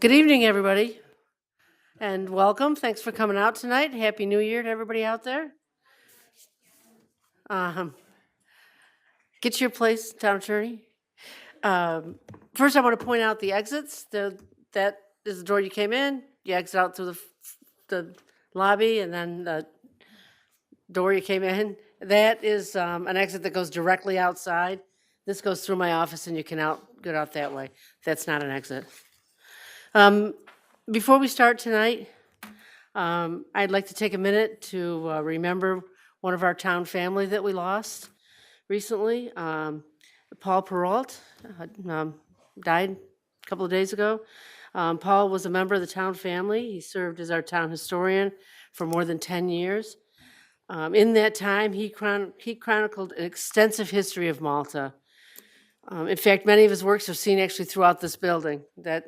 Good evening, everybody, and welcome. Thanks for coming out tonight. Happy New Year to everybody out there. Get to your place, Town Attorney. First, I want to point out the exits. That is the door you came in. You exit out through the lobby, and then the door you came in. That is an exit that goes directly outside. This goes through my office, and you can get out that way. That's not an exit. Before we start tonight, I'd like to take a minute to remember one of our town family that we lost recently. Paul Perrault died a couple of days ago. Paul was a member of the town family. He served as our town historian for more than 10 years. In that time, he chronicled an extensive history of Malta. In fact, many of his works are seen actually throughout this building. That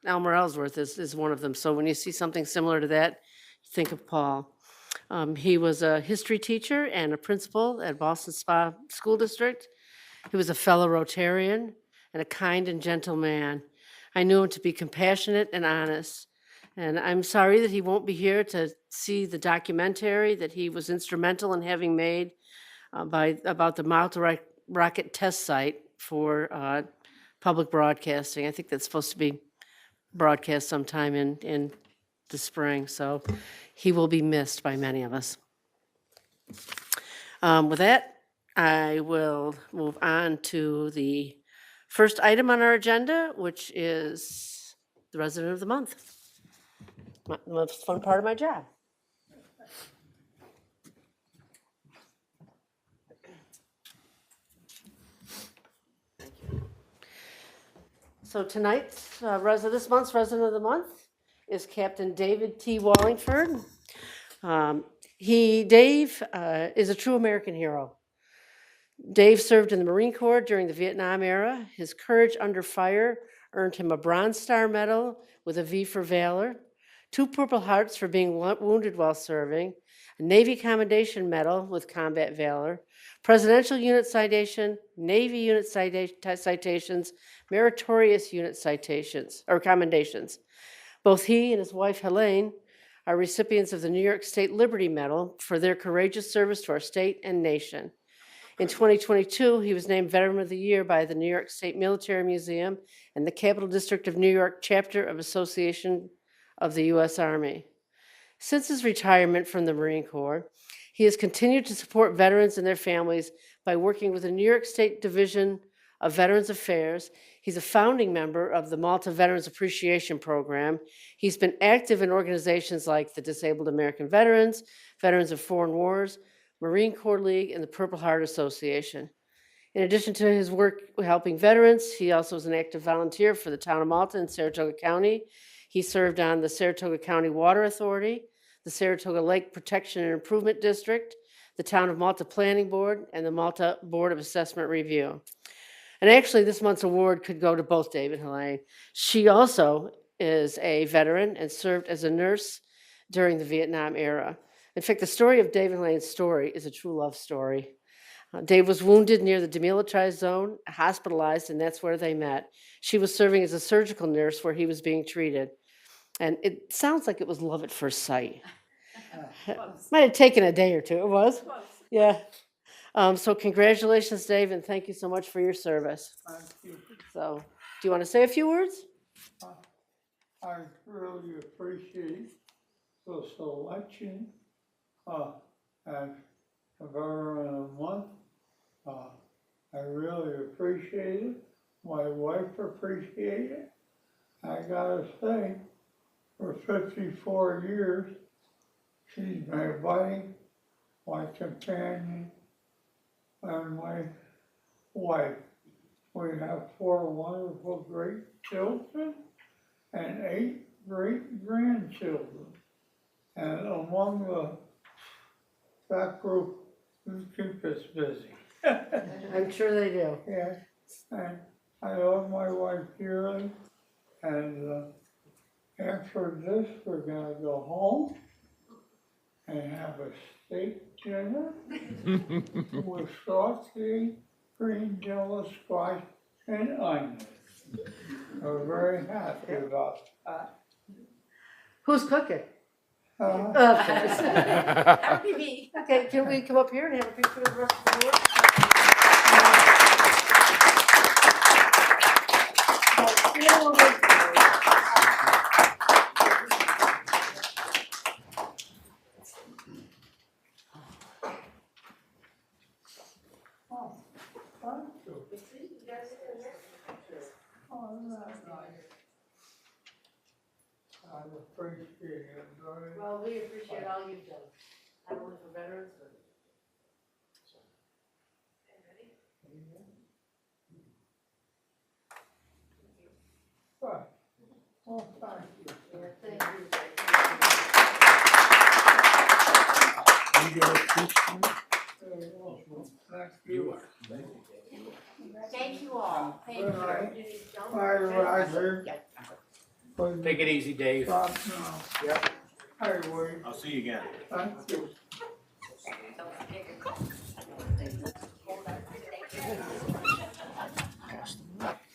Elmer Ellsworth is one of them. So when you see something similar to that, think of Paul. He was a history teacher and a principal at Boston Spa School District. He was a fellow Rotarian and a kind and gentle man. I knew him to be compassionate and honest. And I'm sorry that he won't be here to see the documentary that he was instrumental in having made about the Malta rocket test site for public broadcasting. I think that's supposed to be broadcast sometime in the spring, so he will be missed by many of us. With that, I will move on to the first item on our agenda, which is the resident of the month. The most fun part of my job. So tonight's this month's resident of the month is Captain David T. Wallingford. Dave is a true American hero. Dave served in the Marine Corps during the Vietnam era. His courage under fire earned him a Bronze Star Medal with a V for Valor, 2 Purple Hearts for being wounded while serving, a Navy Commendation Medal with Combat Valor, Presidential Unit Citation, Navy Unit Citations, Meritorious Unit Citations, or Commendations. Both he and his wife, Helene, are recipients of the New York State Liberty Medal for their courageous service to our state and nation. In 2022, he was named Veteran of the Year by the New York State Military Museum and the Capital District of New York Chapter of Association of the U.S. Army. Since his retirement from the Marine Corps, he has continued to support veterans and their families by working with the New York State Division of Veterans Affairs. He's a founding member of the Malta Veterans Appreciation Program. He's been active in organizations like the Disabled American Veterans, Veterans of Foreign Wars, Marine Corps League, and the Purple Heart Association. In addition to his work helping veterans, he also is an active volunteer for the town of Malta in Saratoga County. He served on the Saratoga County Water Authority, the Saratoga Lake Protection and Improvement District, the Town of Malta Planning Board, and the Malta Board of Assessment Review. And actually, this month's award could go to both Dave and Helene. She also is a veteran and served as a nurse during the Vietnam era. In fact, the story of Dave and Helene's story is a true love story. Dave was wounded near the demilitarized zone, hospitalized, and that's where they met. She was serving as a surgical nurse where he was being treated. And it sounds like it was love at first sight. Might have taken a day or two. It was? Yeah. So congratulations, Dave, and thank you so much for your service. Thank you. So, do you want to say a few words? I really appreciate the selection as a veteran of the month. I really appreciate it. My wife appreciates it. I gotta say, for 54 years, she's my buddy, my companion, and my wife. We have 4 wonderful great children and 8 great grandchildren. And among that group, we keep us busy. I'm sure they do. Yeah, and I love my wife dearly. And after this, we're gonna go home and have a steak dinner with saucy green jello squash and onions. I'm very happy about that. Who's cooking? Uh, Okay. That would be me. Okay, can we come up here and have a picture of the rest of the board? oh, thank you. Oh, that's nice. I appreciate it very Well, we appreciate all you've done, not only for veterans, but. much. Well, thank you. Yeah, thank you. Thank you. Thank you all. Thank Good you. night. Bye, Roger. Take it easy, Dave. Stop now. Yep. Hi, Wade. I'll see you again. Thank you.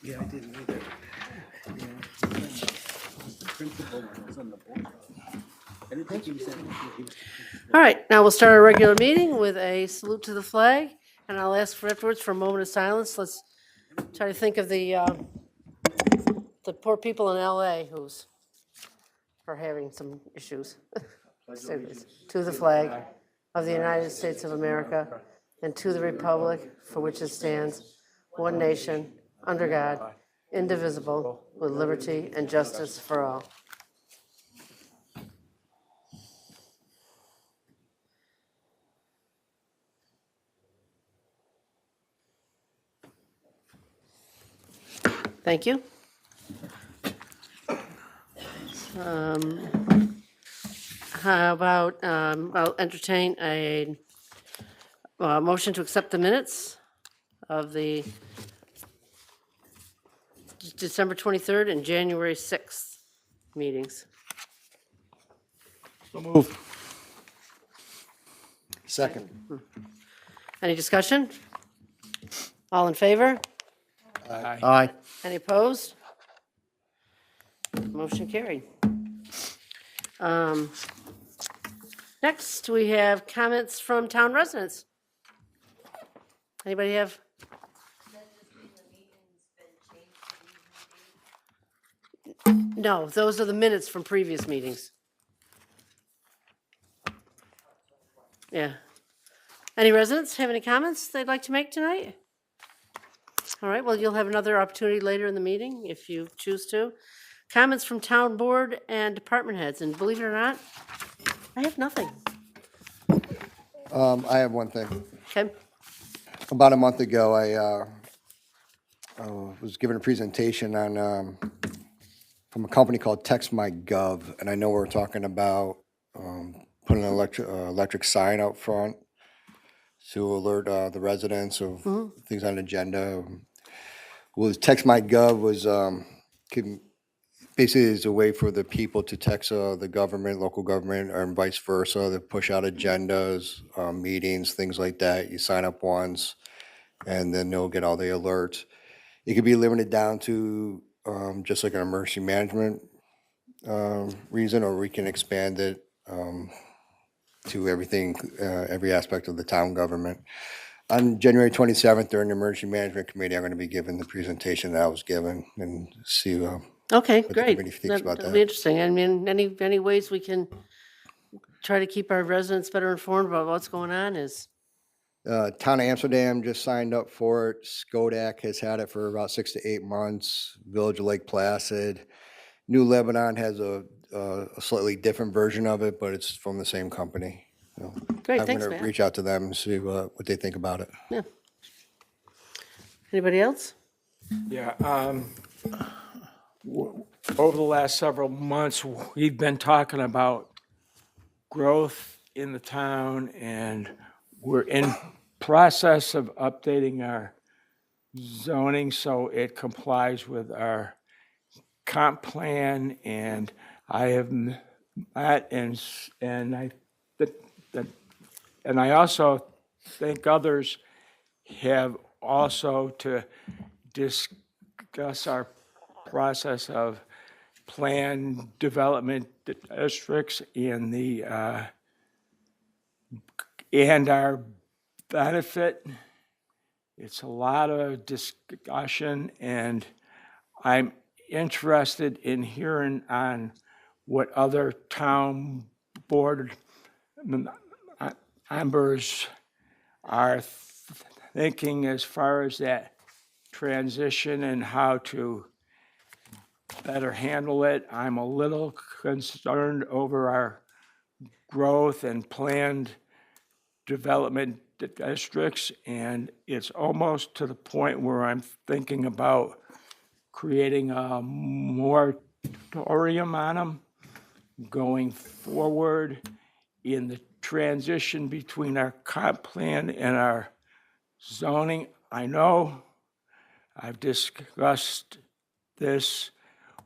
Yeah, I didn't either. The principal was on the board. I didn't think he was. All right, now we'll start our regular meeting with a salute to the flag, and I'll ask for afterwards for a moment of silence. Let's try to think of the poor people in LA who's are having some issues. To the flag of the United States of America and to the republic for which it stands, one nation, under God, indivisible, with liberty and justice for all. Thank you. How about, I'll entertain a motion to accept the minutes of the December 23rd and January 6th meetings. So move. Second. Any discussion? All in favor? Aye. Any opposed? Motion carried. Next, we have comments from town residents. Anybody have? No, those are the minutes from previous meetings. Yeah. Any residents have any comments they'd like to make tonight? All right, well, you'll have another opportunity later in the meeting if you choose to. Comments from town board and department heads, and believe it or not, I have nothing. I have one thing. Okay, About a month ago, I was given a presentation on, from a company called TextMyGov, and I know we're talking about putting an electric sign out front to alert the residents of things on the agenda. Was TextMyGov was basically is a way for the people to text the government, local government, or vice versa, to push out agendas, meetings, things like that. You sign up once, and then they'll get all the alerts. It could be limited down to just like an emergency management reason, or we can expand it to everything, every aspect of the town government. On January 27th, during the Emergency Management Committee, I'm going to be giving the presentation that I was given and see okay, the great. committee thinks about That'll that. be interesting. I mean, any ways we can try to keep our residents better informed about what's going on is, Town of Amsterdam just signed up for it. Skodak has had it for about 6 to 8 months. Village of Lake Placid. New Lebanon has a slightly different version of it, but it's from the same company. So great, I'm thanks, going to Matt. reach out to them and see what they think about it. Anybody else? Yeah, over the last several months, we've been talking about growth in the town, and we're in process of updating our zoning so it complies with our comp plan, and I have met and I also think others have also to discuss our process of plan development districts and and our benefit. It's a lot of discussion, and I'm interested in hearing on what other town board members are thinking as far as that transition and how to better handle it. I'm a little concerned over our growth and planned development districts, and it's almost to the point where I'm thinking about creating a moratorium on them going forward in the transition between our comp plan and our zoning. I know I've discussed this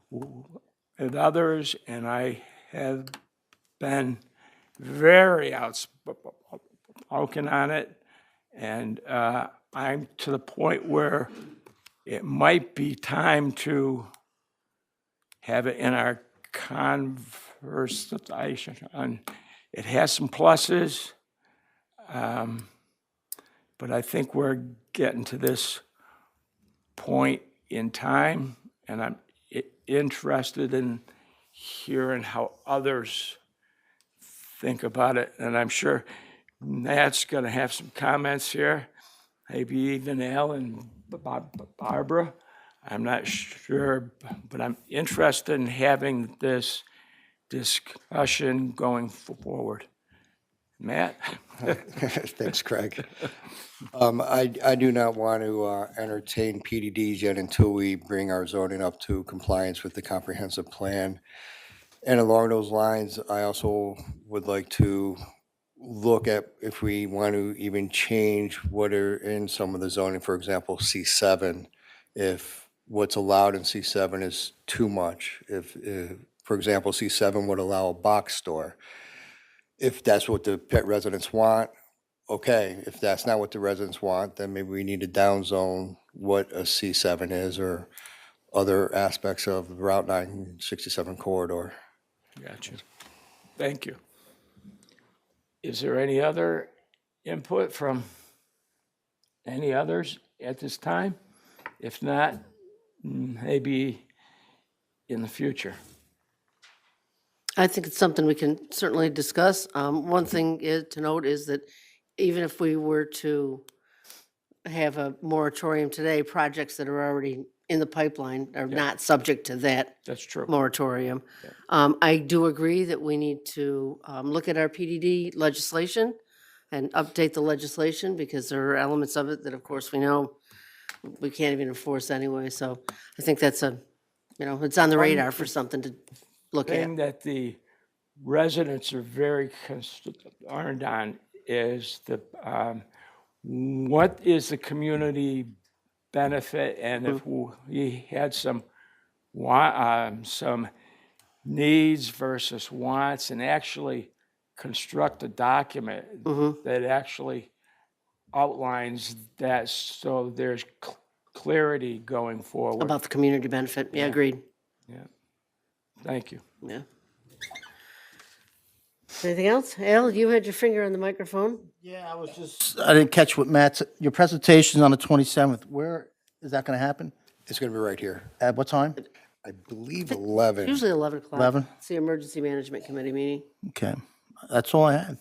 with others, and I have been very outspoken on it, and I'm to the point where it might be time to have it in our conversation. It has some pluses, but I think we're getting to this point in time, and I'm interested in hearing how others think about it. And I'm sure Matt's going to have some comments here, maybe even Al and Barbara. I'm not sure, but I'm interested in having this discussion going forward. Matt? Thanks, Craig. I do not want to entertain PDDs yet until we bring our zoning up to compliance with the comprehensive plan. And along those lines, I also would like to look at if we want to even change what are in some of the zoning, for example, C7, if what's allowed in C7 is too much. If for example, C7 would allow a box store. If that's what the pet residents want, okay. If that's not what the residents want, then maybe we need to downzone what a C7 is or other aspects of the Route 967 corridor. Gotcha. Thank you. Is there any other input from any others at this time? If not, maybe in the future. I think it's something we can certainly discuss. One thing to note is that even if we were to have a moratorium today, projects that are already in the pipeline are not subject to that That's true. moratorium. I do agree that we need to look at our PDD legislation and update the legislation, because there are elements of it that, of course, we know we can't even enforce anyway. So I think that's it's on the radar for something to look at. Thing that the residents are very concerned on is what is the community benefit, and if we had some needs versus wants, and actually construct a document that actually outlines that, so there's clarity going forward. About the community benefit. Yeah, agreed. Yeah. Thank you. Yeah. Anything else? Al, you had your finger on the microphone. Yeah, I didn't catch what Matt's, your presentation on the 27th. Where is that going to happen? It's going to be right here. At what time? I believe 11. Usually 11 o'clock. 11? It's the Emergency Management Committee meeting. Okay, that's all I had.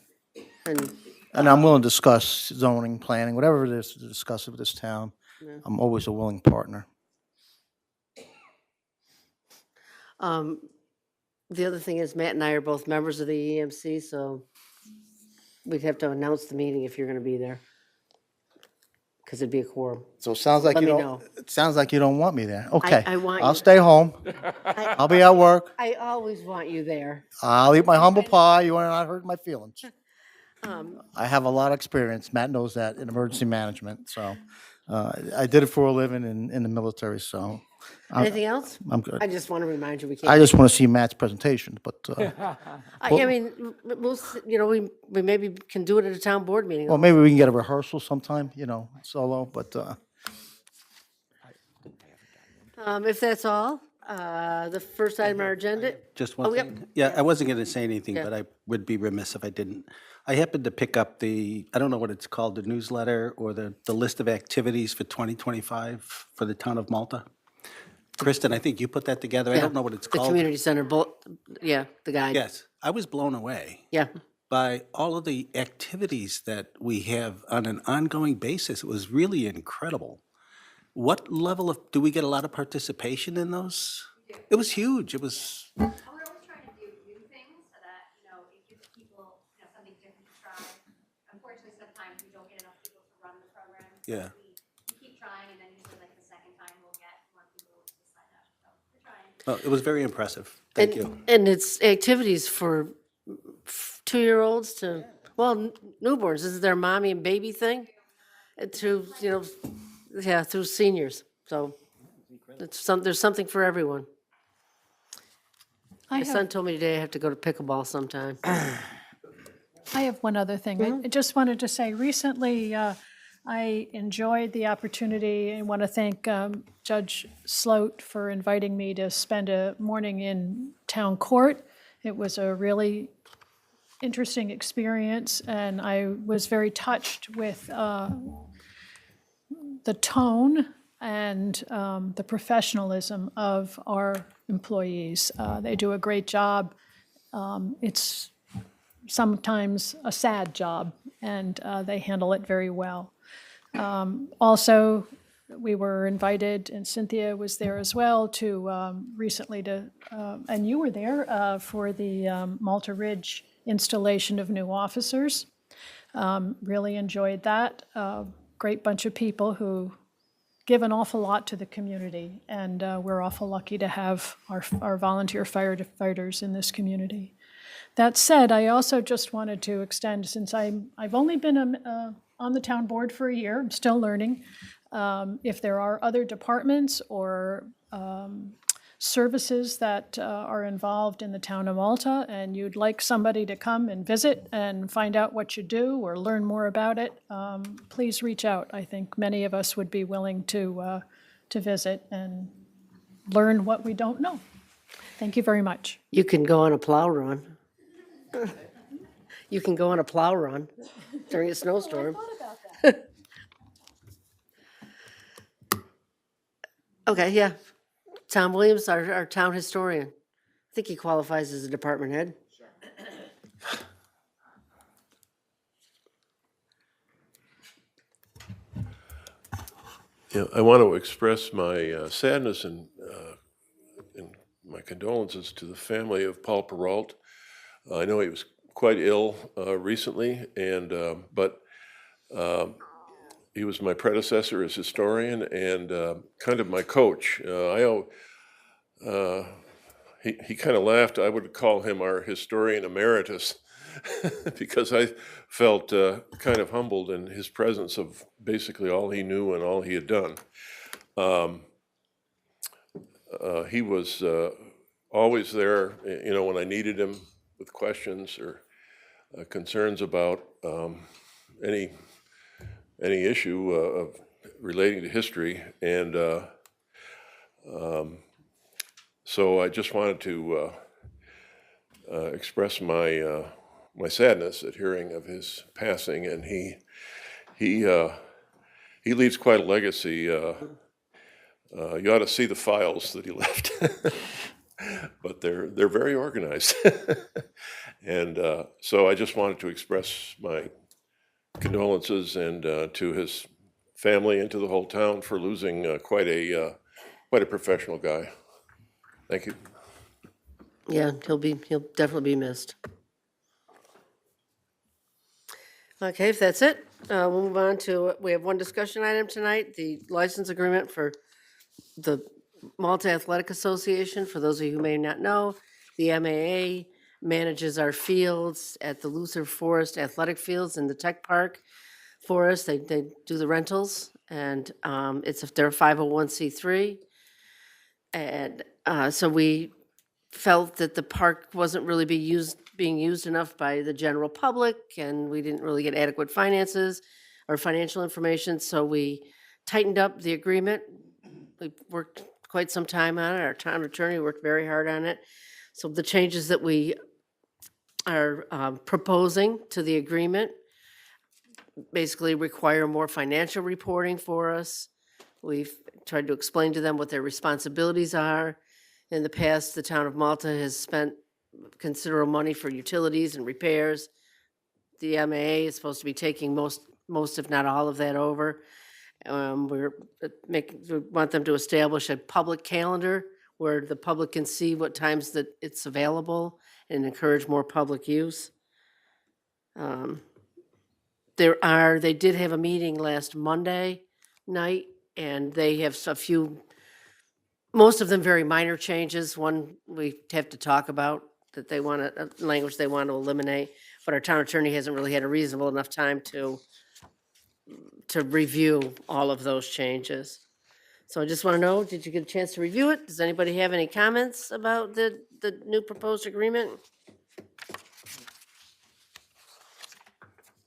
And And I'm willing to discuss zoning, planning, whatever it is to discuss with this town. I'm always a willing partner. the other thing is Matt and I are both members of the EMC, so we'd have to announce the meeting if you're going to be there. Because it'd be a quorum. So it sounds like Let you me don't, know. it sounds like you don't want me there. Okay. I want I'll you. stay home. I I'll be at work. I always want you there. I'll eat my humble pie. You are not hurting my feelings. Um, I have a lot of experience. Matt knows that in emergency management. So I did it for a living in the military. So Anything else? I'm good. I just want to remind you, we I can't. just want to see Matt's presentation, but, I mean, we maybe can do it at a town board meeting. well, maybe we can get a rehearsal sometime, solo, but, If that's all, The first item on our agenda, Just Oh, one yep. thing. Yeah, I wasn't going to say anything, Yeah. but I would be remiss if I didn't. I happened to pick up I don't know what it's called, the newsletter or the list of activities for 2025 for the town of Malta. Kristen, I think you put that together. I Yeah, don't know what it's the called. community center, yeah, the guide. Yes, I was blown away Yeah, by all of the activities that we have on an ongoing basis. It was really incredible. What level do we get a lot of participation in those? It was huge. It was, We're always trying to do new things so that, it gives people, something different to try. Unfortunately, sometimes we don't get enough people to run the program. So Yeah. We keep trying, and then usually like the second time we'll get more people to sign up. So we're trying. it was very impressive. Thank you. and it's activities for 2-year-olds to, well, newborns. This is their mommy and baby thing. And through, yeah, through seniors. So there's something for everyone. My son told me today I have to go to pickleball sometime. I have one other thing. I just wanted to say, recently, I enjoyed the opportunity and want to thank Judge Sloat for inviting me to spend a morning in town court. It was a really interesting experience, and I was very touched with the tone and the professionalism of our employees. They do a great job. It's sometimes a sad job, and they handle it very well. Also, we were invited, and Cynthia was there as well, to recently and you were there for the Malta Ridge installation of new officers. Really enjoyed that. Great bunch of people who give an awful lot to the community, and we're awful lucky to have our volunteer firefighters in this community. That said, I also just wanted to extend, since I've only been on the town board for a year, I'm still learning, if there are other departments or services that are involved in the town of Malta, and you'd like somebody to come and visit and find out what you do or learn more about it, please reach out. I think many of us would be willing to visit and learn what we don't know. Thank you very much. You can go on a plow run. You can go on a plow run during a snowstorm. Okay, yeah. Tom Williams, our town historian. I think he qualifies as a department head. Yeah, I want to express my sadness and my condolences to the family of Paul Perrault. I know he was quite ill recently, but he was my predecessor as historian and kind of my coach. He kind of laughed. I would call him our historian emeritus because I felt kind of humbled in his presence of basically all he knew and all he had done. He was always there, when I needed him with questions or concerns about any issue of relating to history, and so I just wanted to express my sadness at hearing of his passing, and he leaves quite a legacy. You ought to see the files that he left, but they're very organized, and so I just wanted to express my condolences and to his family and to the whole town for losing quite a professional guy. Thank you. Yeah, he'll definitely be missed. Okay, if that's it, we'll move on to, we have one discussion item tonight, the license agreement for the Malta Athletic Association. For those of you who may not know, the MAA manages our fields at the Luther Forest Athletic Fields in the Tech Park for us. They do the rentals, and they're a 501c3. And so we felt that the park wasn't really being used enough by the general public, and we didn't really get adequate finances or financial information, so we tightened up the agreement. We worked quite some time on it. Our town attorney worked very hard on it. So the changes that we are proposing to the agreement basically require more financial reporting for us. We've tried to explain to them what their responsibilities are. In the past, the town of Malta has spent considerable money for utilities and repairs. The MAA is supposed to be taking most if not all of that over. We want them to establish a public calendar where the public can see what times that it's available and encourage more public use. They did have a meeting last Monday night, and they have a few, most of them very minor changes. One we have to talk about, that they want to, language they want to eliminate, but our town attorney hasn't really had a reasonable enough time to review all of those changes. So I just want to know, did you get a chance to review it? Does anybody have any comments about the new proposed agreement?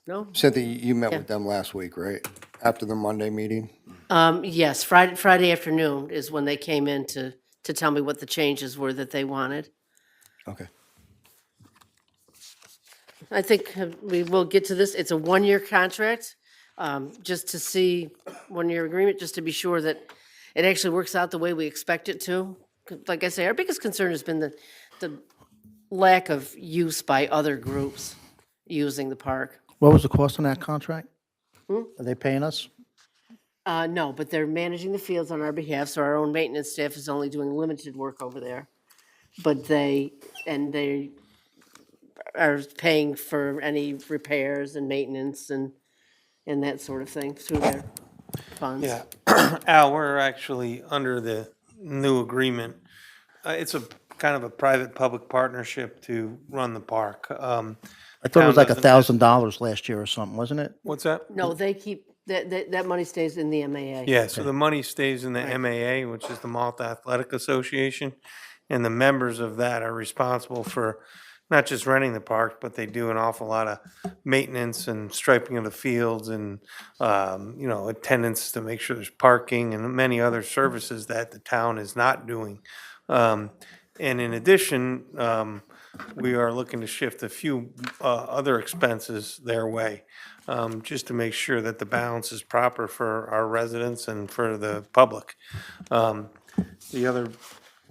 No? Cynthia, you met with them last week, right? After the Monday meeting? Yes, Friday afternoon is when they came in to tell me what the changes were that they wanted. Okay. I think we will get to this. It's a one-year contract, just to see, one-year agreement, just to be sure that it actually works out the way we expect it to. Like I say, our biggest concern has been the lack of use by other groups using the park. What was the cost on that contract? Are they paying us? No, but they're managing the fields on our behalf, so our own maintenance staff is only doing limited work over there. But they are paying for any repairs and maintenance and that sort of thing through their funds. Yeah, Al, we're actually under the new agreement. It's a kind of a private-public partnership to run the park. I thought it was like $1,000 last year or something, wasn't it? What's that? No, they keep, that money stays in the MAA. Yeah, so the money stays in the MAA, which is the Malta Athletic Association, and the members of that are responsible for not just renting the park, but they do an awful lot of maintenance and striping of the fields and, attendance to make sure there's parking and many other services that the town is not doing. And in addition, we are looking to shift a few other expenses their way, just to make sure that the balance is proper for our residents and for the public.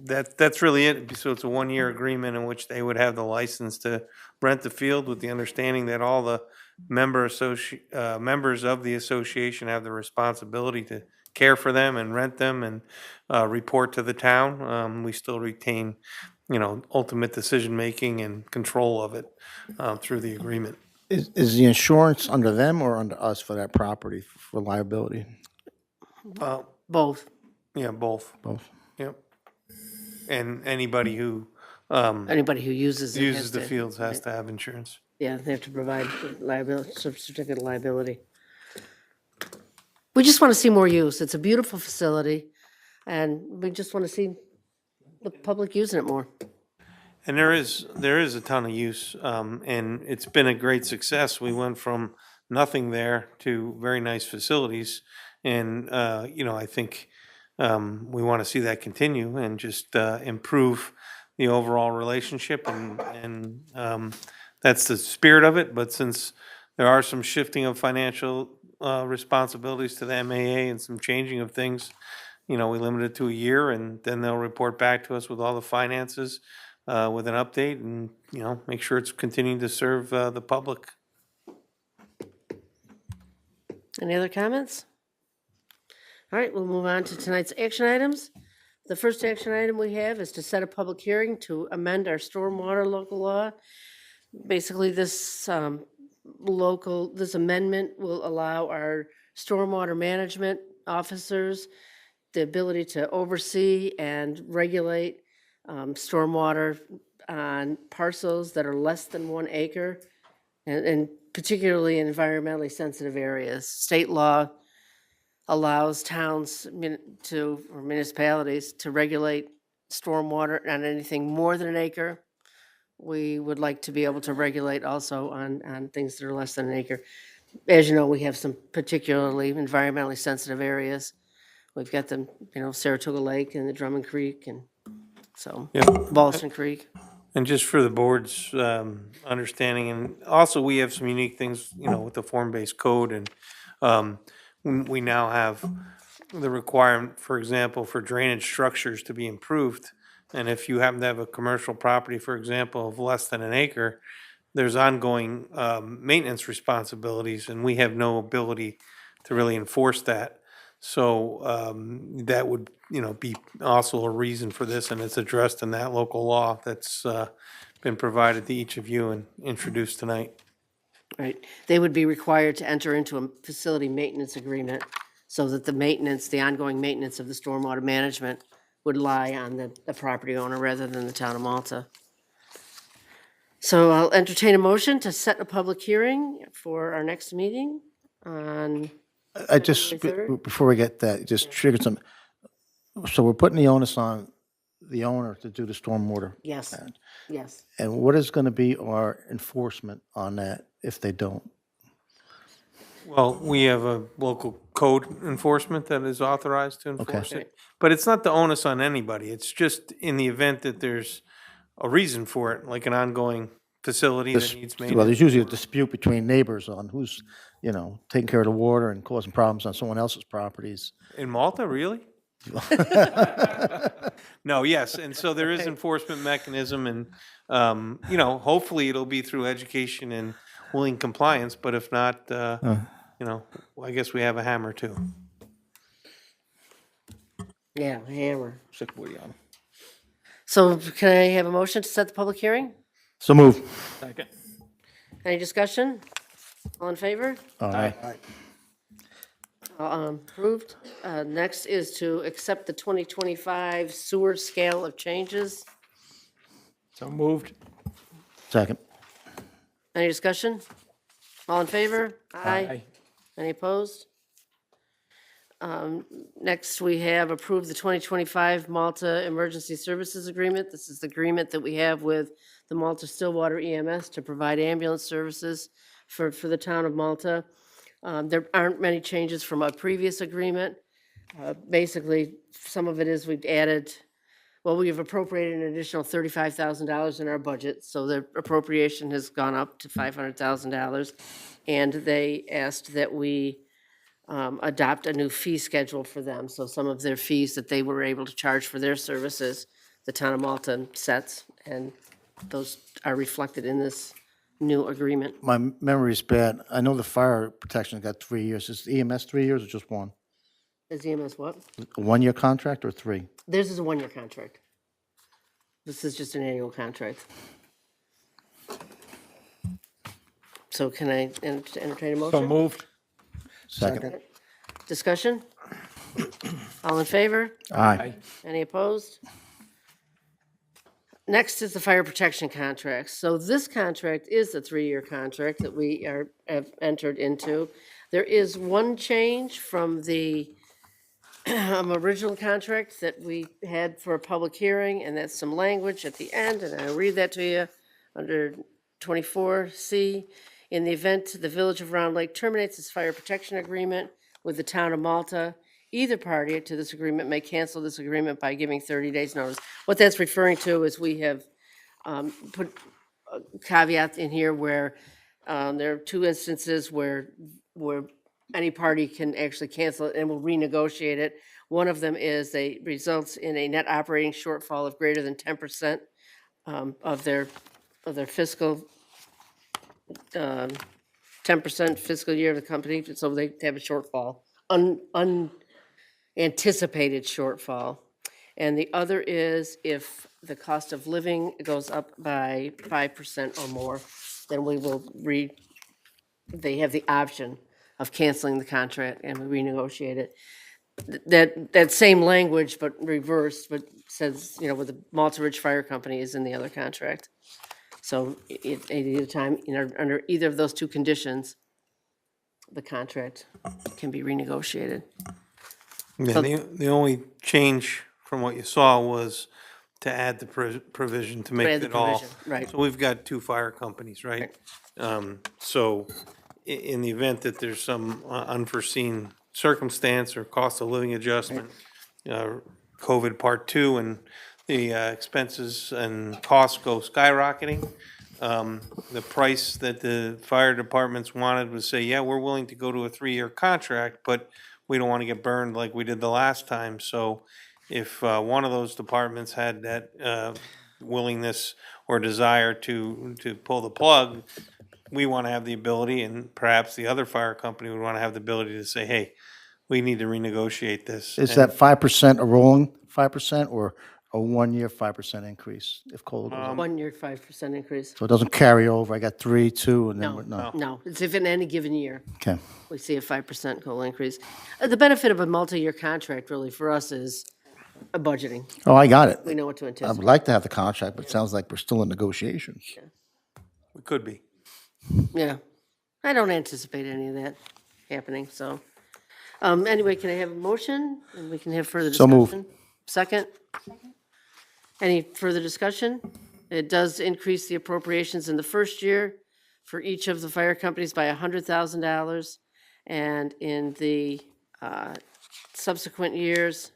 That's really it. So it's a one-year agreement in which they would have the license to rent the field with the understanding that all the members of the association have the responsibility to care for them and rent them and report to the town. We still retain, ultimate decision-making and control of it through the agreement. Is the insurance under them or under us for that property for liability? Both. Yeah, both. Both. Yep. And anybody who Anybody who uses it has uses the to- fields has to have insurance. Yeah, they have to provide liability, certificate of liability. We just want to see more use. It's a beautiful facility, and we just want to see the public using it more. And there is a ton of use, and it's been a great success. We went from nothing there to very nice facilities. And, I think we want to see that continue and just improve the overall relationship. And that's the spirit of it. But since there are some shifting of financial responsibilities to the MAA and some changing of things, we limit it to a year, and then they'll report back to us with all the finances with an update and, make sure it's continuing to serve the public. Any other comments? All right, we'll move on to tonight's action items. The first action item we have is to set a public hearing to amend our stormwater local law. Basically, this amendment will allow our stormwater management officers the ability to oversee and regulate stormwater on parcels that are less than 1 acre, and particularly in environmentally sensitive areas. State law allows towns or municipalities to regulate stormwater on anything more than 1 acre. We would like to be able to regulate also on things that are less than 1 acre. As you know, we have some particularly environmentally sensitive areas We've got the, Saratoga Lake and the Drummond Creek and so, Yeah. Ballston Creek. And just for the board's understanding, and also we have some unique things, with the form-based code, and we now have the requirement, for example, for drainage structures to be improved. And if you happen to have a commercial property, for example, of less than an acre, there's ongoing maintenance responsibilities, and we have no ability to really enforce that. So that would, be also a reason for this, and it's addressed in that local law that's been provided to each of you and introduced tonight. Right. They would be required to enter into a facility maintenance agreement so that the ongoing maintenance of the stormwater management would lie on the property owner rather than the town of Malta. So I'll entertain a motion to set a public hearing for our next meeting on, I just, February 3rd? before we get that, just triggered some, so we're putting the onus on the owner to do the stormwater. yes, yes. And what is going to be our enforcement on that if they don't? Well, we have a local code enforcement that is authorized to enforce Okay. it. But it's not the onus on anybody. It's just in the event that there's a reason for it, like an ongoing facility that needs Well, maintenance. there's usually a dispute between neighbors on who's, taking care of the water and causing problems on someone else's properties. In Malta, really? No, yes, and so there is enforcement mechanism, and, hopefully it'll be through education and willing compliance, but if not, I guess we have a hammer too. Yeah, hammer. Sick woody on 'em. So can I have a motion to set the public hearing? So move. Second. Any discussion? All in favor? Aye. Approved. Next is to accept the 2025 sewer scale of changes. So moved. Second. Any discussion? All in favor? Aye. Any opposed? Next, we have approved the 2025 Malta Emergency Services Agreement. This is the agreement that we have with the Malta Stillwater EMS to provide ambulance services for the town of Malta. There aren't many changes from a previous agreement. Basically, some of it is we've appropriated an additional $35,000 in our budget, so the appropriation has gone up to $500,000. And they asked that we adopt a new fee schedule for them. So some of their fees that they were able to charge for their services, the town of Malta sets, and those are reflected in this new agreement. My memory is bad. I know the fire protection got 3 years. Is EMS 3 years or just one? Is EMS what? A 1-year contract or 3? Theirs is a one-year contract. This is just an annual contract. So can I entertain a motion? So moved. Second. Discussion? All in favor? Aye. Any opposed? Next is the fire protection contract. So this contract is a 3-year contract that we have entered into. There is one change from the original contract that we had for a public hearing, and that's some language at the end, and I'll read that to you under 24C. In the event the Village of Round Lake terminates its fire protection agreement with the town of Malta, either party to this agreement may cancel this agreement by giving 30 days' notice. What that's referring to is we have put a caveat in here where there are 2 instances where any party can actually cancel it and will renegotiate it. One of them is results in a net operating shortfall of greater than 10% of their fiscal 10% fiscal year of the company, so they have a shortfall, unanticipated shortfall. And the other is if the cost of living goes up by 5% or more, then they have the option of canceling the contract and renegotiate it. That same language, but reversed, but says, with the Malta Ridge Fire Company is in the other contract. So at either time, under either of those 2 conditions, the contract can be renegotiated. Yeah, the only change from what you saw was to add the provision to make add the it all. provision, right. So we've got 2 fire companies, right? So in the event that there's some unforeseen circumstance or cost of living adjustment, COVID Part 2, and the expenses and costs go skyrocketing. The price that the fire departments wanted was say, yeah, we're willing to go to a 3-year contract, but we don't want to get burned like we did the last time. So if one of those departments had that willingness or desire to pull the plug, we want to have the ability, and perhaps the other fire company would want to have the ability to say, hey, we need to renegotiate this. Is And- that 5% a rolling 5% or a 1-year 5% increase if COLA goes up? 1-year 5% increase. So it doesn't carry over, I got 3, 2, and then, No, no. no, it's if in any given year, Okay. we see a 5% COLA increase. The benefit of a multi-year contract really for us is a budgeting. Oh, I got it. We know what to I would anticipate. like to have the contract, but it sounds like we're still in negotiations. We could be. Yeah, I don't anticipate any of that happening, so. Anyway, can I have a motion and we can have further So discussion? moved. Second? Any further discussion? It does increase the appropriations in the first year for each of the fire companies by $100,000. And in the subsequent years,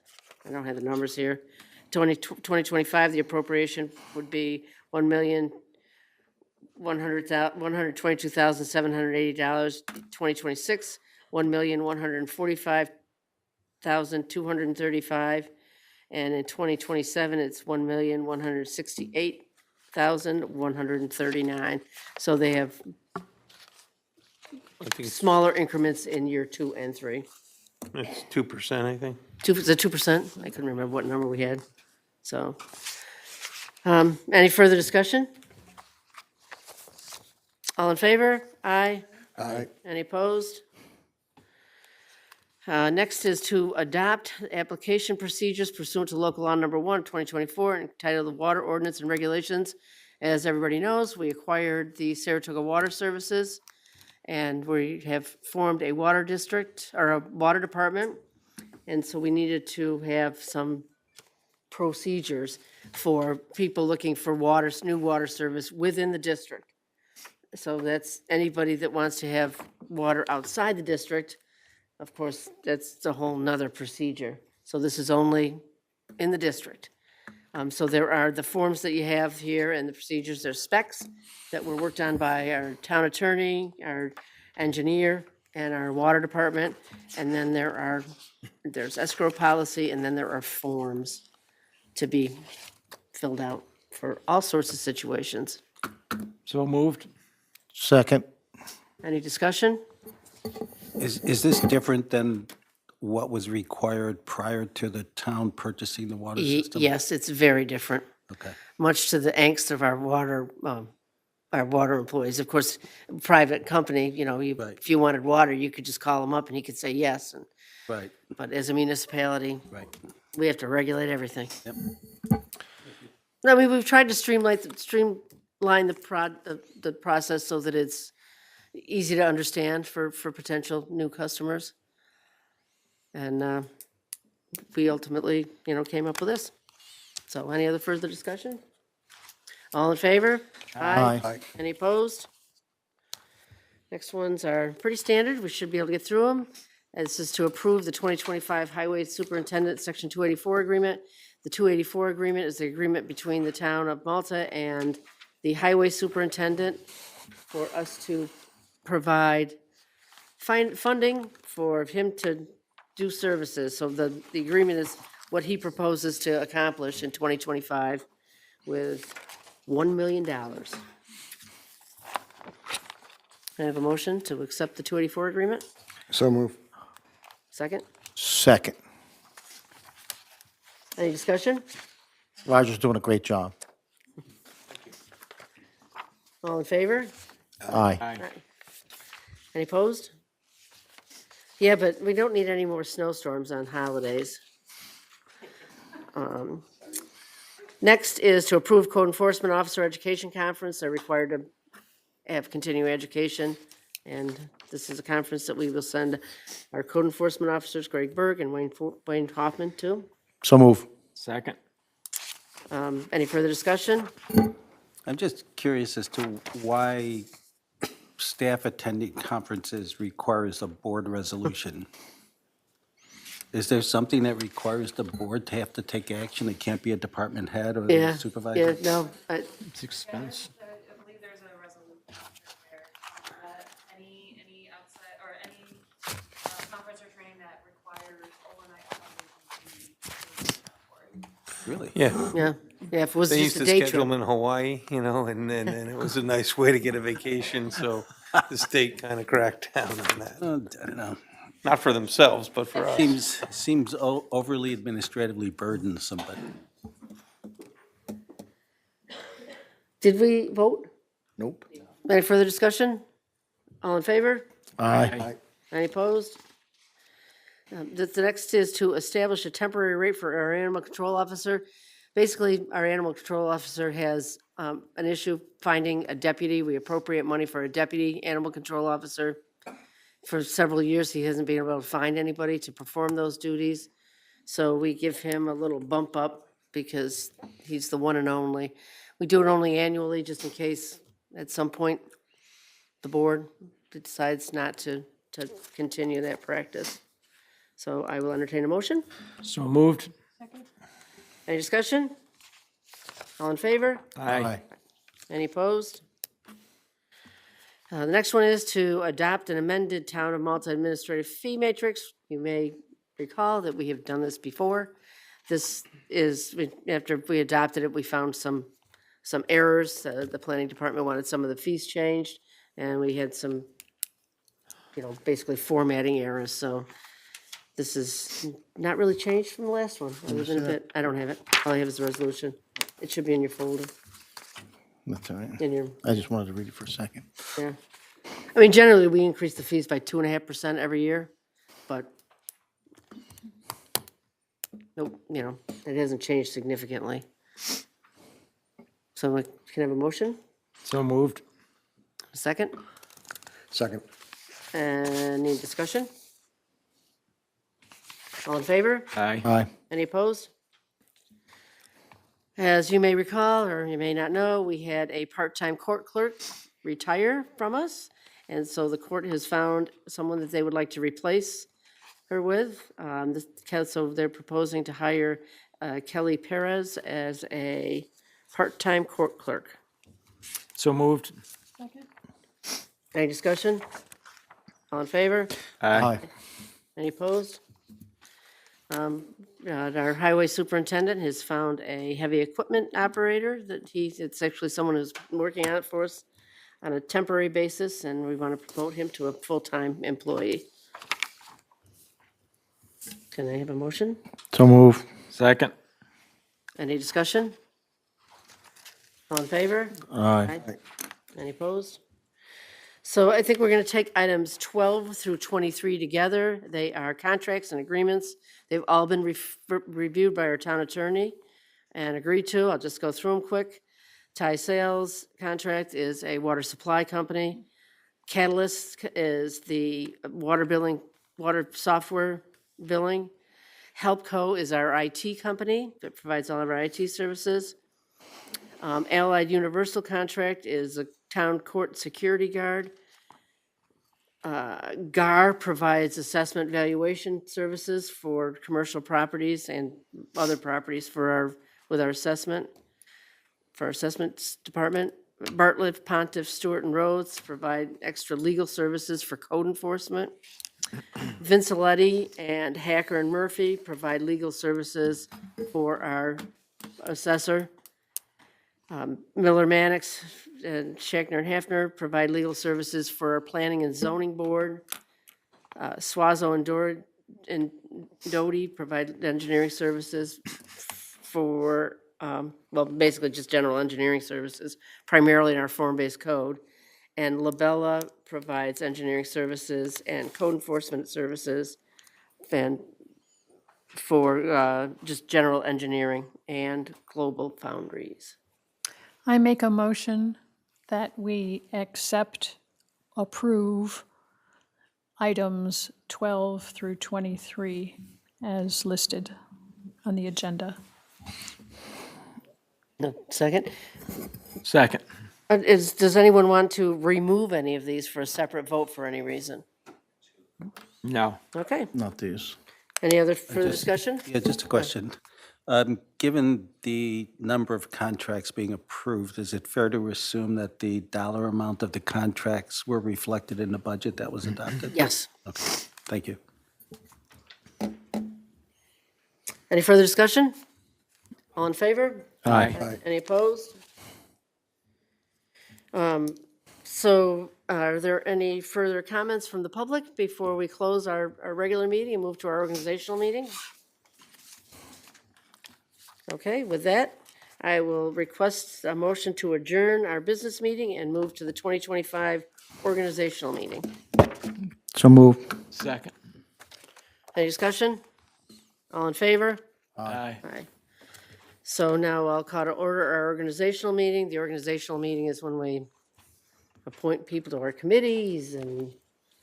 I don't have the numbers here, 2025, the appropriation would be $1,122,780. 2026, $1,145,235. And in 2027, it's $1,168,139. So they have I think smaller increments in year 2 and 3. it's 2%, I think. Is it 2%? I couldn't remember what number we had. So, any further discussion? All in favor? Aye. Aye. Any opposed? Next is to adopt application procedures pursuant to local law number 1, 2024, entitled the Water Ordinance and Regulations. As everybody knows, we acquired the Saratoga Water Services, and we have formed a water district, or a water department. And so we needed to have some procedures for people looking for water, new water service within the district. So that's anybody that wants to have water outside the district. Of course, that's a whole nother procedure. So this is only in the district. So there are the forms that you have here and the procedures, there's specs that were worked on by our town attorney, our engineer, and our water department. And then there's escrow policy, and then there are forms to be filled out for all sorts of situations. So moved? Second. Any discussion? Is this different than what was required prior to the town purchasing the water system? Yes, it's very different. Okay. Much to the angst of our water employees. Of course, private company, Right. if you wanted water, you could just call him up and he could say yes. Right, But as a municipality, right. we have to regulate everything. Yep. I mean, we've tried to streamline the process so that it's easy to understand for potential new customers. And we ultimately, came up with this. So any other further discussion? All in favor? Aye. Any opposed? Next ones are pretty standard. We should be able to get through them. This is to approve the 2025 Highway Superintendent Section 284 Agreement. The 284 Agreement is the agreement between the town of Malta and the Highway Superintendent for us to provide funding for him to do services. So the agreement is what he proposes to accomplish in 2025 with $1 million. Can I have a motion to accept the 284 agreement? So move. Second? Second. Any discussion? Roger's doing a great job. All in favor? Aye. Any opposed? Yeah, but we don't need any more snowstorms on holidays. Next is to approve code enforcement officer education conference. They're required to have continuing education. And this is a conference that we will send our code enforcement officers, Greg Berg and Wayne Hoffman, to. So move. Second? Any further discussion? I'm just curious as to why staff attending conferences requires a board resolution. Is there something that requires the board to have to take action? It can't be a department head or Yeah, the supervisor? yeah, no, It's expense. I believe there's a resolution where that any outside or any conference or training that requires overnight accommodation to be Really? Yeah. yeah, if it was They just used a to day schedule trip. them in Hawaii, and it was a nice way to get a vacation, so the state kind of cracked down on that. I don't know. Not for themselves, but for us. Seems overly administratively burdensome, but Did we vote? Nope. Any further discussion? All in favor? Aye. Any opposed? The next is to establish a temporary rate for our animal control officer. Basically, our animal control officer has an issue finding a deputy. We appropriate money for a deputy animal control officer. For several years, he hasn't been able to find anybody to perform those duties. So we give him a little bump up because he's the one and only. We do it only annually, just in case at some point the board decides not to continue that practice. So I will entertain a motion. So moved. Any discussion? All in favor? Aye. Any opposed? The next one is to adopt an amended Town of Malta administrative fee matrix. You may recall that we have done this before. This is, after we adopted it, we found some errors. The planning department wanted some of the fees changed, and we had some, basically formatting errors, so this is not really changed from the last one, other than a bit. I don't have it. All I have is the resolution. It should be in your folder, That's all right. in your, I just wanted to read it for a second. yeah. I mean, generally, we increase the fees by 2.5% every year, but nope, it hasn't changed significantly. So I can have a motion, So moved. a second? Second. Any discussion? All in favor? Aye. Aye. Any opposed? As you may recall, or you may not know, we had a part-time court clerk retire from us, and so the court has found someone that they would like to replace her with. So they're proposing to hire Kelly Perez as a part-time court clerk. So moved. Any discussion? All in favor? Aye. Any opposed? Our highway superintendent has found a heavy equipment operator it's actually someone who's working on it for us on a temporary basis, and we want to promote him to a full-time employee. Can I have a motion? So move. Second. Any discussion? All in favor? Aye. Any opposed? So I think we're going to take items 12 through 23 together. They are contracts and agreements. They've all been reviewed by our town attorney and agreed to. I'll just go through them quick. Thai Sales contract is a water supply company. Catalyst is the water software billing. Helpco is our IT company that provides all of our IT services. Allied Universal contract is a town court security guard. GAR provides assessment valuation services for commercial properties and other properties with our assessment, for our assessments department. Bartlett, Pontiff, Stewart, and Rhodes provide extra legal services for code enforcement. Vinciletti and Hacker and Murphy provide legal services for our assessor. Miller Mannix and Schachner and Hafner provide legal services for our planning and zoning board. Swazo and Doty provide engineering services for, basically just general engineering services, primarily in our form-based code. And Labella provides engineering services and code enforcement services and for just general engineering and Global Foundries. I make a motion that we approve items 12 through 23 as listed on the agenda. Second? Second. Does anyone want to remove any of these for a separate vote for any reason? No. Okay, Not these. Any other further discussion? Yeah, just a question. Given the number of contracts being approved, is it fair to assume that the dollar amount of the contracts were reflected in the budget that was adopted? Yes. Okay, thank you. Any further discussion? All in favor? Aye. Any opposed? So are there any further comments from the public before we close our regular meeting and move to our organizational meeting? Okay, with that, I will request a motion to adjourn our business meeting and move to the 2025 organizational meeting. So move. Second. Any discussion? All in favor? Aye. Aye. So now I'll call to order our organizational meeting. The organizational meeting is when we appoint people to our committees and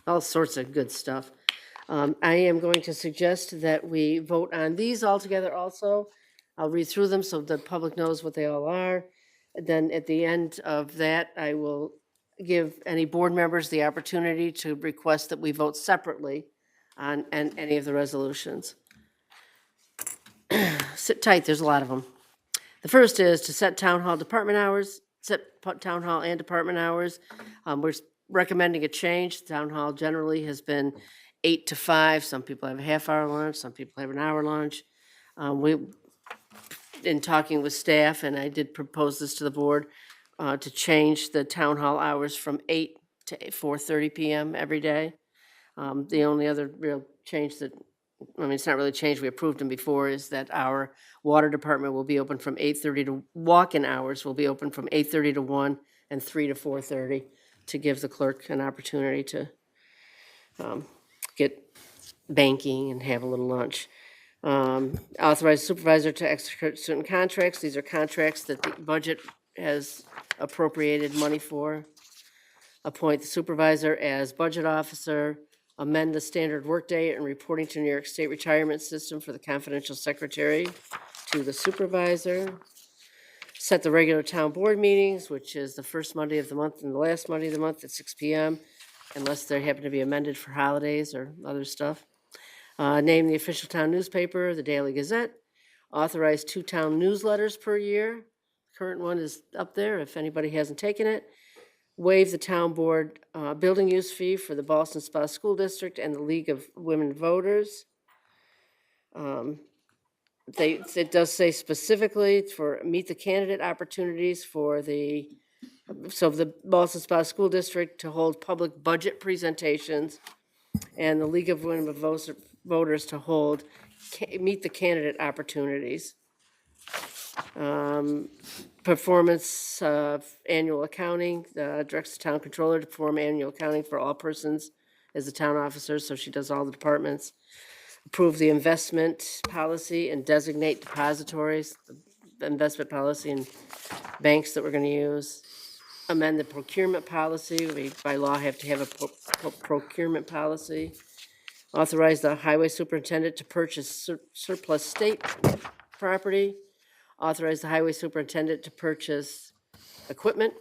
all sorts of good stuff. I am going to suggest that we vote on these all together also. I'll read through them so the public knows what they all are. Then at the end of that, I will give any board members the opportunity to request that we vote separately on any of the resolutions. Sit tight, there's a lot of them. The first is to set town hall department hours, town hall and department hours. We're recommending a change. Town hall generally has been 8 to 5. Some people have a half-hour lunch, some people have an hour lunch. In talking with staff, and I did propose this to the board, to change the town hall hours from 8 to 4:30 PM every day. The only other real change that, I mean, it's not really changed, we approved them before, is that our water department will be open from 8:30 to, walk-in hours will be open from 8:30 to 1 and 3 to 4:30 to give the clerk an opportunity to get banking and have a little lunch. Authorize supervisor to execute certain contracts. These are contracts that the budget has appropriated money for. Appoint the supervisor as budget officer. Amend the standard workday and reporting to New York State retirement system for the confidential secretary to the supervisor. Set the regular town board meetings, which is the first Monday of the month and the last Monday of the month at 6 PM, unless they happen to be amended for holidays or other stuff. Name the official town newspaper, the Daily Gazette. Authorize 2 town newsletters per year. Current one is up there if anybody hasn't taken it. Waive the town board building use fee for the Boston Spa School District and the League of Women Voters. It does say specifically for meet the candidate opportunities for the Boston Spa School District to hold public budget presentations, and the League of Women Voters to hold, meet the candidate opportunities. Performance of annual accounting, directs the town controller to perform annual accounting for all persons as a town officer, so she does all the departments. Approve the investment policy and designate depositories, the investment policy and banks that we're going to use. Amend the procurement policy. We, by law, have to have a procurement policy. Authorize the highway superintendent to purchase surplus state property. Authorize the highway superintendent to purchase equipment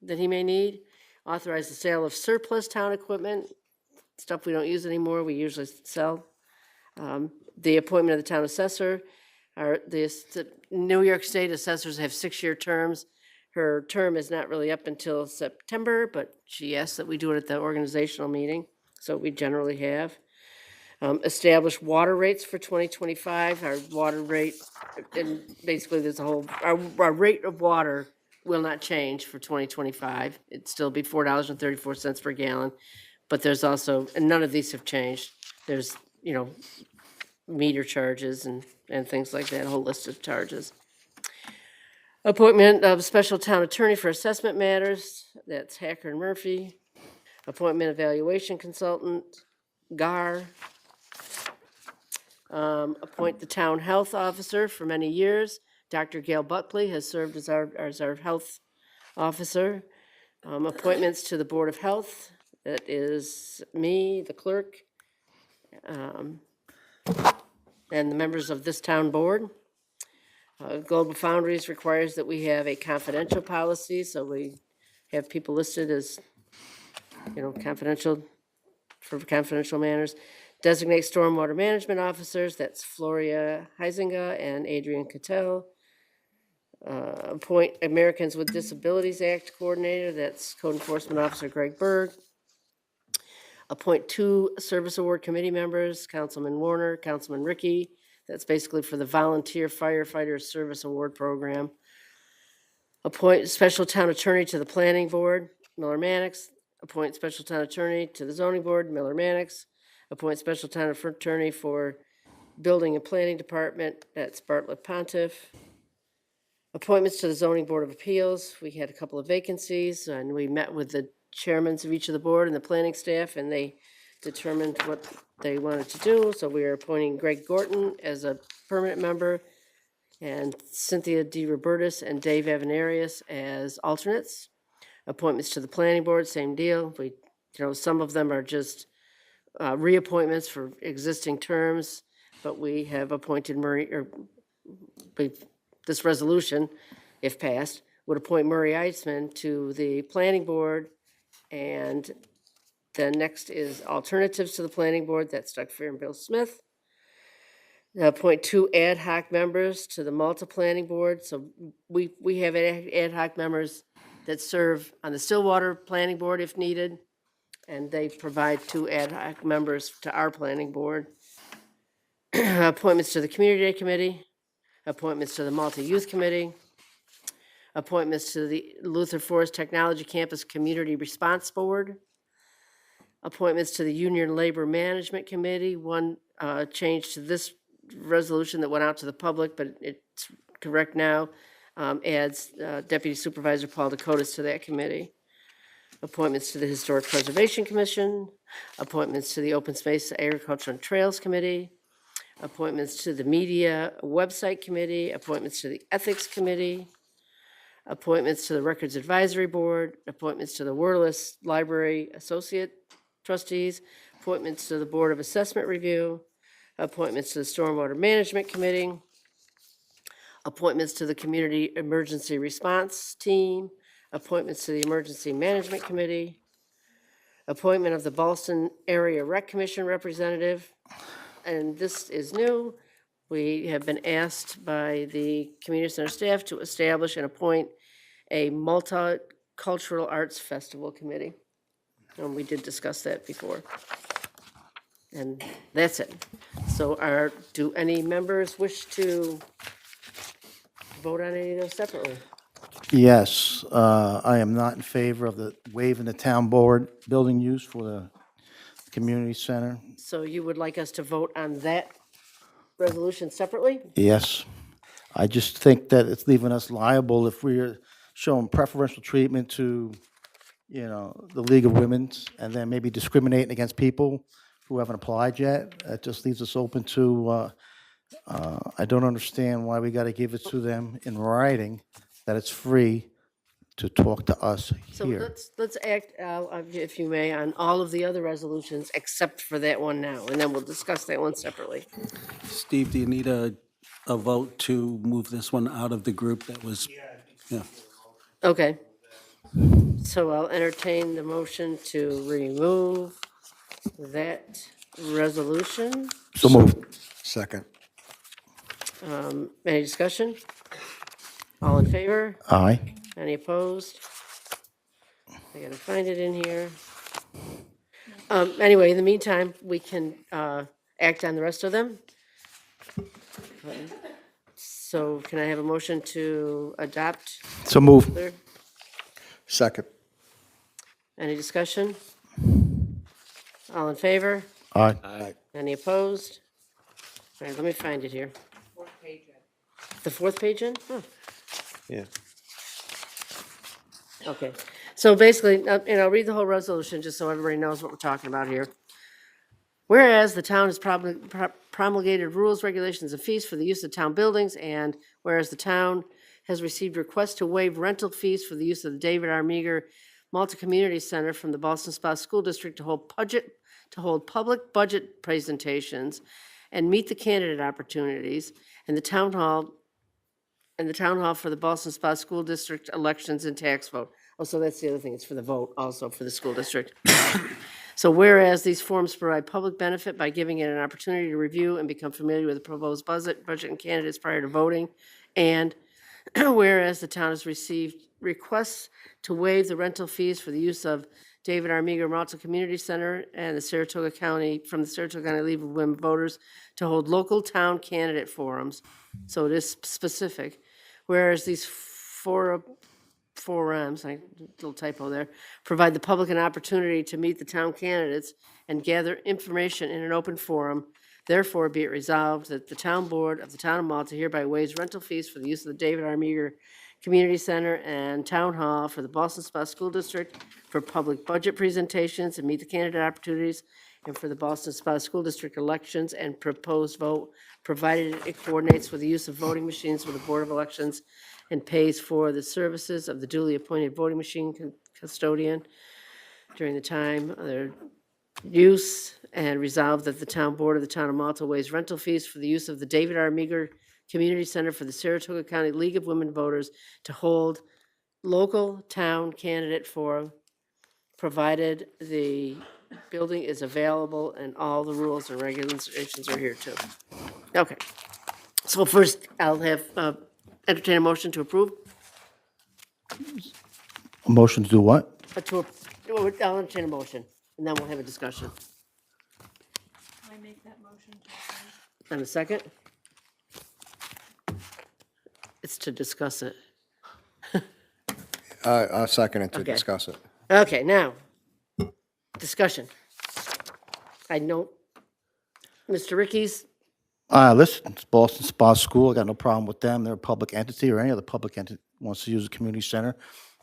that he may need. Authorize the sale of surplus town equipment, stuff we don't use anymore, we usually sell. The appointment of the town assessor. The New York State assessors have 6-year terms. Her term is not really up until September, but she asked that we do it at the organizational meeting, so we generally have. Establish water rates for 2025. Our water rate, and basically there's a whole, our rate of water will not change for 2025. It'd still be $4.34 per gallon, but there's also, and none of these have changed. There's, meter charges and things like that, a whole list of charges. Appointment of special town attorney for assessment matters. That's Hacker and Murphy. Appointment evaluation consultant, GAR. Appoint the town health officer for many years. Dr. Gail Buckley has served as our health officer. Appointments to the Board of Health. That is me, the clerk, and the members of this town board. Global Foundries requires that we have a confidential policy, so we have people listed as, confidential, for confidential matters. Designate stormwater management officers, that's Floria Heisinger and Adrian Cattell. Appoint Americans with Disabilities Act Coordinator, that's Code Enforcement Officer Greg Berg. Appoint 2 Service Award Committee members, Councilman Warner, Councilman Ricky. That's basically for the Volunteer Firefighters Service Award Program. Appoint Special Town Attorney to the Planning Board, Miller Mannix. Appoint Special Town Attorney to the Zoning Board, Miller Mannix. Appoint Special Town Attorney for Building and Planning Department, that's Bartlett Pontiff. Appointments to the Zoning Board of Appeals, we had a couple of vacancies, and we met with the chairmen of each of the board and the planning staff, and they determined what they wanted to do. So we are appointing Greg Gorton as a permanent member, and Cynthia D. Robertus and Dave Avenarius as alternates. Appointments to the planning board, same deal. Some of them are just reappointments for existing terms, but we have appointed this resolution, if passed, would appoint Murray Eitzman to the planning board. And then next is alternatives to the planning board, that's Doug Fair and Bill Smith. Appoint 2 ad hoc members to the Malta Planning Board. So we have ad hoc members that serve on the Stillwater Planning Board if needed, and they provide 2 ad hoc members to our planning board. Appointments to the Community Day Committee, appointments to the Malta Youth Committee, appointments to the Luther Forest Technology Campus Community Response Board, appointments to the Union Labor Management Committee. One change to this resolution that went out to the public, but it's correct now, adds Deputy Supervisor Paul Dakotas to that committee. Appointments to the Historic Preservation Commission, appointments to the Open Space, Agriculture and Trails Committee, appointments to the Media Website Committee, appointments to the Ethics Committee, appointments to the Records Advisory Board, appointments to the Wordless Library Associate Trustees, appointments to the Board of Assessment Review, appointments to the Stormwater Management Committee, appointments to the Community Emergency Response Team, appointments to the Emergency Management Committee, appointment of the Ballston Area Rec Commission representative, and this is new. We have been asked by the community center staff to establish and appoint a multicultural arts festival committee. And we did discuss that before. And that's it. So do any members wish to vote on any of those separately? Yes, I am not in favor of the waiving the town board building use for the community center. So you would like us to vote on that resolution separately? Yes. I just think that it's leaving us liable if we're showing preferential treatment to, the League of Women's, and then maybe discriminating against people who haven't applied yet. It just leaves us open to, I don't understand why we got to give it to them in writing that it's free to talk to us So here. let's act, if you may, on all of the other resolutions except for that one now, and then we'll discuss that one separately. Steve, do you need a vote to move this one out of the group that was? Yeah. Okay. So I'll entertain the motion to remove that resolution. So moved. Second. Any discussion? All in favor? Aye. Any opposed? I gotta find it in here. Anyway, in the meantime, we can act on the rest of them. So can I have a motion to adopt? So moved. Clear? Second. Any discussion? All in favor? Aye. Any opposed? All right, let me find it here. The fourth page in? Oh, Yeah. okay. So basically, and I'll read the whole resolution just so everybody knows what we're talking about here. Whereas the town has promulgated rules, regulations, and fees for the use of town buildings, and whereas the town has received requests to waive rental fees for the use of the David R. Meager Multi-Community Center from the Ballston Spa School District to hold public budget presentations and meet the candidate opportunities, and the town hall for the Ballston Spa School District elections and tax vote. Oh, so that's the other thing, it's for the vote also for the school district. So whereas these forms provide public benefit by giving it an opportunity to review and become familiar with the proposed budget and candidates prior to voting, and whereas the town has received requests to waive the rental fees for the use of David R. Meager Malta Community Center and the Saratoga County, from the Saratoga County League of Women Voters to hold local town candidate forums, so it is specific, whereas these forums, little typo there, provide the public an opportunity to meet the town candidates and gather information in an open forum. Therefore, be it resolved that the town board of the town of Malta hereby waives rental fees for the use of the David R. Meager Community Center and Town Hall for the Boston Spa School District for public budget presentations and meet the candidate opportunities, and for the Boston Spa School District elections and proposed vote, provided it coordinates with the use of voting machines with the Board of Elections and pays for the services of the duly appointed voting machine custodian during the time of their use, and resolved that the town board of the town of Malta waives rental fees for the use of the David R. Meager Community Center for the Saratoga County League of Women Voters to hold local town candidate forum, provided the building is available and all the rules and regulations are here too. Okay. So first, I'll have, entertain a motion to approve. A motion to do what? I'll entertain a motion, and then we'll have a discussion. Can I make that motion to approve? And a second? It's to discuss it. I'll second it to Okay. discuss it. Okay, now, discussion. I know, Mr. Ricky's, Listen, it's Boston Spa School, I got no problem with them. They're a public entity, or any other public entity wants to use a community center.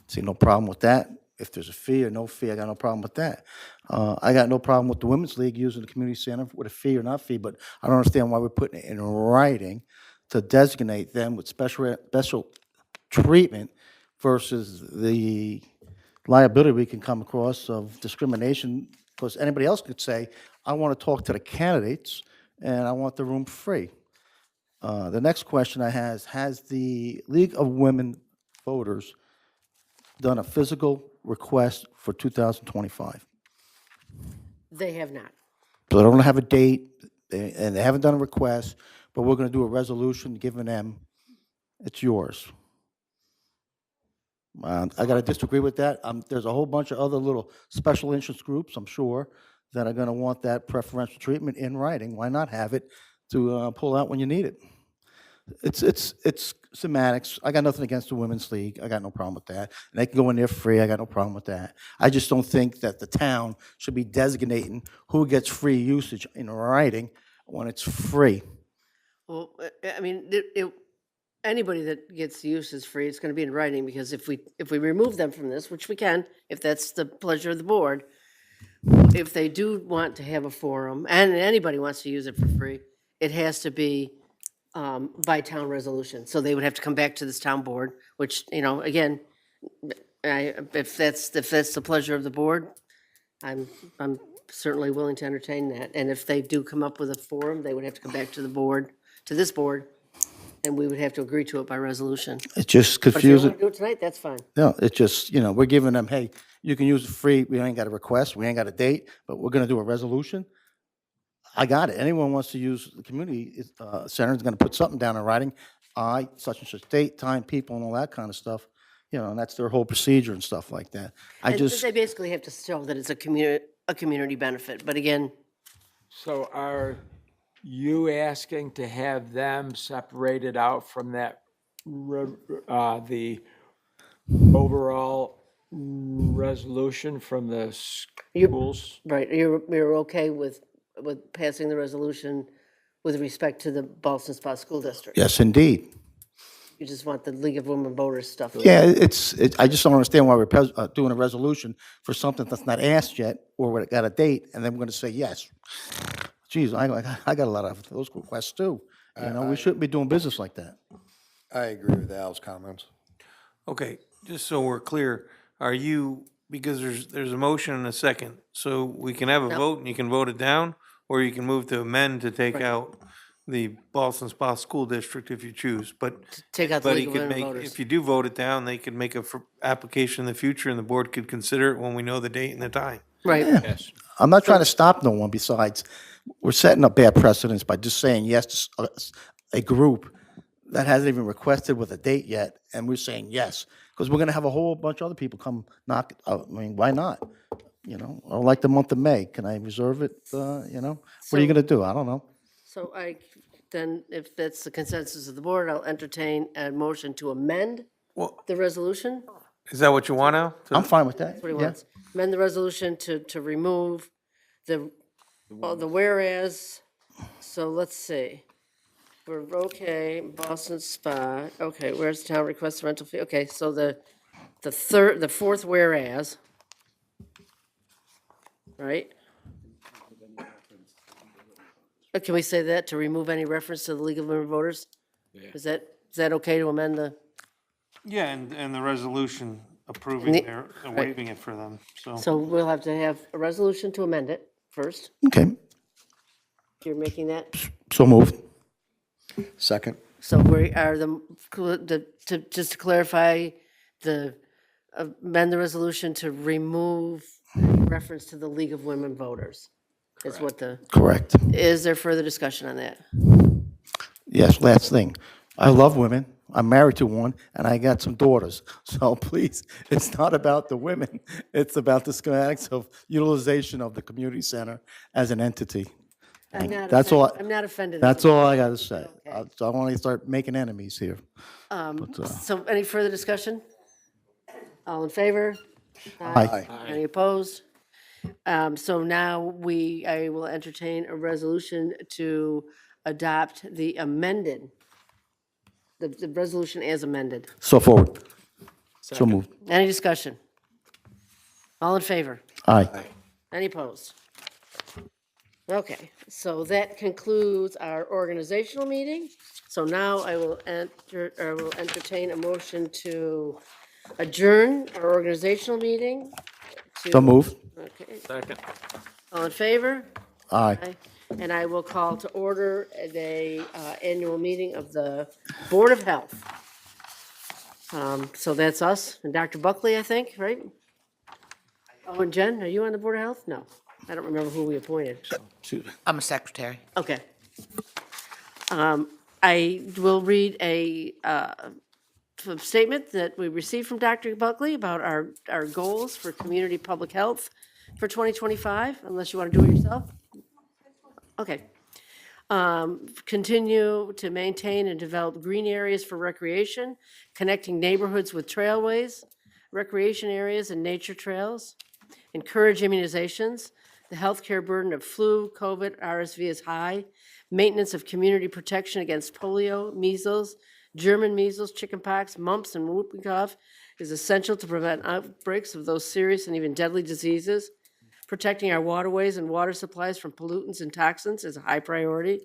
See no problem with that. If there's a fee or no fee, I got no problem with that. I got no problem with the Women's League using the community center with a fee or not fee, but I don't understand why we're putting it in writing to designate them with special treatment versus the liability we can come across of discrimination, because anybody else could say, I want to talk to the candidates and I want the room free. The next question I have is, has the League of Women Voters done a physical request for 2025? they have not. So they don't have a date, and they haven't done a request, but we're going to do a resolution giving them, it's yours. I got to disagree with that. There's a whole bunch of other little special interest groups, I'm sure, that are going to want that preferential treatment in writing. Why not have it to pull out when you need it? It's semantics. I got nothing against the Women's League. I got no problem with that. And they can go in there free. I got no problem with that. I just don't think that the town should be designating who gets free usage in writing when it's free. Well, I mean, anybody that gets use is free. It's going to be in writing, because if we remove them from this, which we can, if that's the pleasure of the board, if they do want to have a forum, and anybody wants to use it for free, it has to be by town resolution. So they would have to come back to this town board, which, again, if that's the pleasure of the board, I'm certainly willing to entertain that. And if they do come up with a forum, they would have to come back to the board, to this board, and we would have to agree to it by resolution. It's just But if you don't confusing. want to do it tonight, that's fine. No, it's just, we're giving them, hey, you can use it free. We ain't got a request. We ain't got a date, but we're going to do a resolution. I got it. Anyone wants to use the community center is going to put something down in writing. Such and such date, time, people, and all that kind of stuff. And that's their whole procedure and stuff like that. And they basically have to show that it's a community benefit, but again, So are you asking to have them separated out from that, the overall resolution from the schools? right, you're okay with passing the resolution with respect to the Boston Spa School District? Yes, indeed. You just want the League of Women Voters stuff? Yeah, I just don't understand why we're doing a resolution for something that's not asked yet, or we got a date, and then we're going to say yes. Geez, I got a lot of those requests too. We shouldn't be doing business like that. I agree with Al's comments. Okay, just so we're clear, are you, because there's a motion and a second, so we can have a vote and you can vote it down, or you can move to amend to take out the Boston Spa School District if you choose, but Take out the But he League of could Women make, Voters. if you do vote it down, they could make a application in the future and the board could consider it when we know the date and the time. Right. Yes. I'm not trying to stop no one. Besides, we're setting up bad precedents by just saying yes to a group that hasn't even requested with a date yet, and we're saying yes, because we're gonna have a whole bunch of other people come knock, I mean, why not? You know, or like the month of May, can I reserve it, you know? What are you So- gonna do? I don't know. So then if that's the consensus of the board, I'll entertain a motion to amend Well, the resolution. is that what you want now? I'm fine with that. That's what he Yeah. wants. Amend the resolution to remove the whereas. So let's see. We're okay, Boston Spa, okay, where's the town requests rental fee? Okay, so the fourth whereas. Right? Can we say that, to remove any reference to the League of Women Voters? Is that okay to amend the, Yeah, and the resolution approving Ne- their, right. waiving it for them, so. so we'll have to have a resolution to amend it first. Okay, You're making that? so moved. Second? So we are just to clarify, amend the resolution to remove reference to the League of Women Voters. Is what Correct. is there further discussion on that? Yes, last thing. I love women. I'm married to one, and I got some daughters. So please, it's not about the women. It's about the schematics of utilization of the community center as an entity. I'm not That's all. I'm not offended. That's all I got to say. I don't want to start making enemies here. So any further discussion? All in favor? Aye. Any opposed? So now I will entertain a resolution to adopt the amended, the resolution as amended. So forward. So moved. Any discussion? All in favor? Aye. Any opposed? Okay, so that concludes our organizational meeting. So now I will entertain a motion to adjourn our organizational meeting. So moved. Okay, Second. all in favor? Aye. Aye. And I will call to order the annual meeting of the Board of Health. So that's us and Dr. Buckley, I think, right? Oh, and Jen, are you on the Board of Health? No, I don't remember who we appointed. I'm a secretary. Okay. I will read a statement that we received from Dr. Buckley about our goals for community public health for 2025, unless you want to do it yourself. Okay. Continue to maintain and develop green areas for recreation, connecting neighborhoods with trailways, recreation areas, and nature trails. Encourage immunizations. The healthcare burden of flu, COVID, RSV is high. Maintenance of community protection against polio, measles, German measles, chickenpox, mumps, and whooping cough is essential to prevent outbreaks of those serious and even deadly diseases. Protecting our waterways and water supplies from pollutants and toxins is a high priority.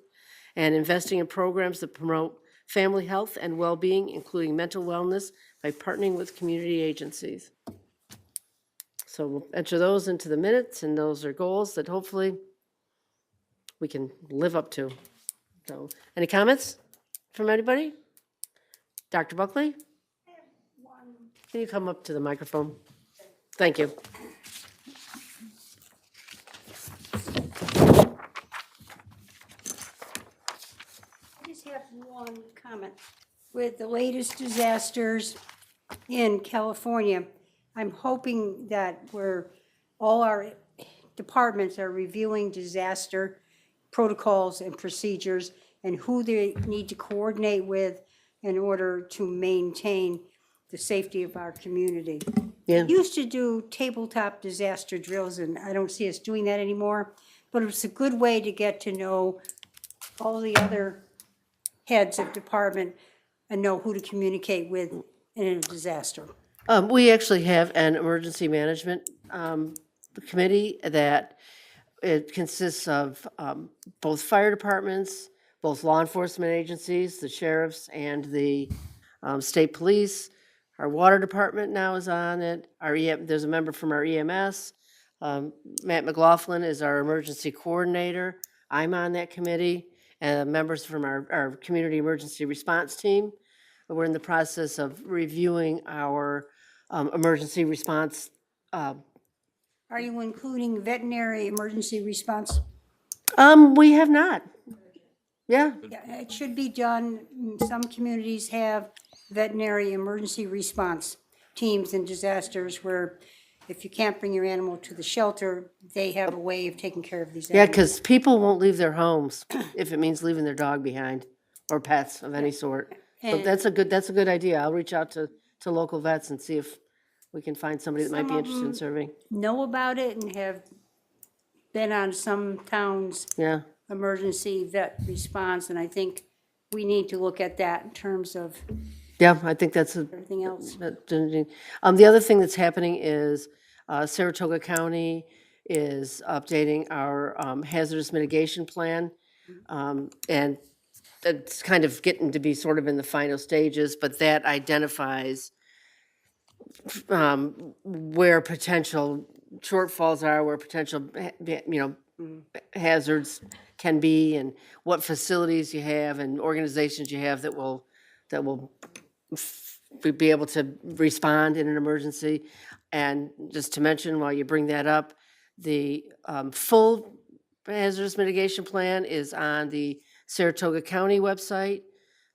And investing in programs that promote family health and well-being, including mental wellness, by partnering with community agencies. So we'll enter those into the minutes, and those are goals that hopefully we can live up to. So, any comments from anybody? Dr. Buckley? Can you come up to the microphone? Thank you. I just have one comment. With the latest disasters in California, I'm hoping that all our departments are reviewing disaster protocols and procedures and who they need to coordinate with in order to maintain the safety of our community. Yeah. We used to do tabletop disaster drills, and I don't see us doing that anymore, but it's a good way to get to know all the other heads of department and know who to communicate with in a disaster. We actually have an emergency management committee that it consists of both fire departments, both law enforcement agencies, the sheriffs, and the state police. Our water department now is on it. There's a member from our EMS. Matt McLaughlin is our emergency coordinator. I'm on that committee. members from our community emergency response team. We're in the process of reviewing our emergency response. Are you including veterinary emergency response? We have not. Yeah, Yeah, it should be done. Some communities have veterinary emergency response teams in disasters where if you can't bring your animal to the shelter, they have a way of taking care of these yeah, animals. because people won't leave their homes if it means leaving their dog behind or pets of any sort. So And- that's a good idea. I'll reach out to local vets and see if we can find somebody that might be Some of interested in them- serving. Know about it and have been on some towns' Yeah. emergency vet response, and I think we need to look at that in terms of Yeah, I think that's everything else. the other thing that's happening is Saratoga County is updating our hazardous mitigation plan. And it's kind of getting to be sort of in the final stages, but that identifies where potential shortfalls are, where potential, hazards can be, and what facilities you have and organizations you have that will be able to respond in an emergency. And just to mention, while you bring that up, the full hazardous mitigation plan is on the Saratoga County website,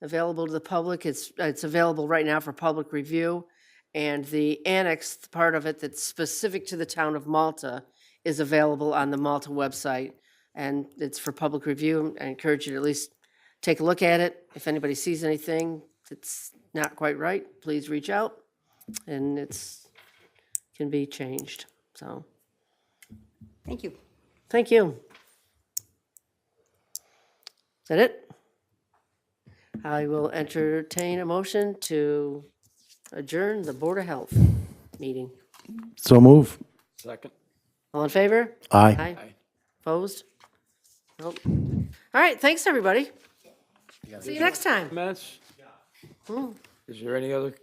available to the public. It's available right now for public review. And the annexed part of it that's specific to the town of Malta is available on the Malta website. And it's for public review. I encourage you to at least take a look at it. If anybody sees anything that's not quite right, please reach out. And can be changed. So, Thank you. thank you. Is that it? I will entertain a motion to adjourn the Board of Health meeting. So move. Second. All in favor? Aye. Opposed? Nope. All right, thanks, everybody. See you next time. Comments? Is there any other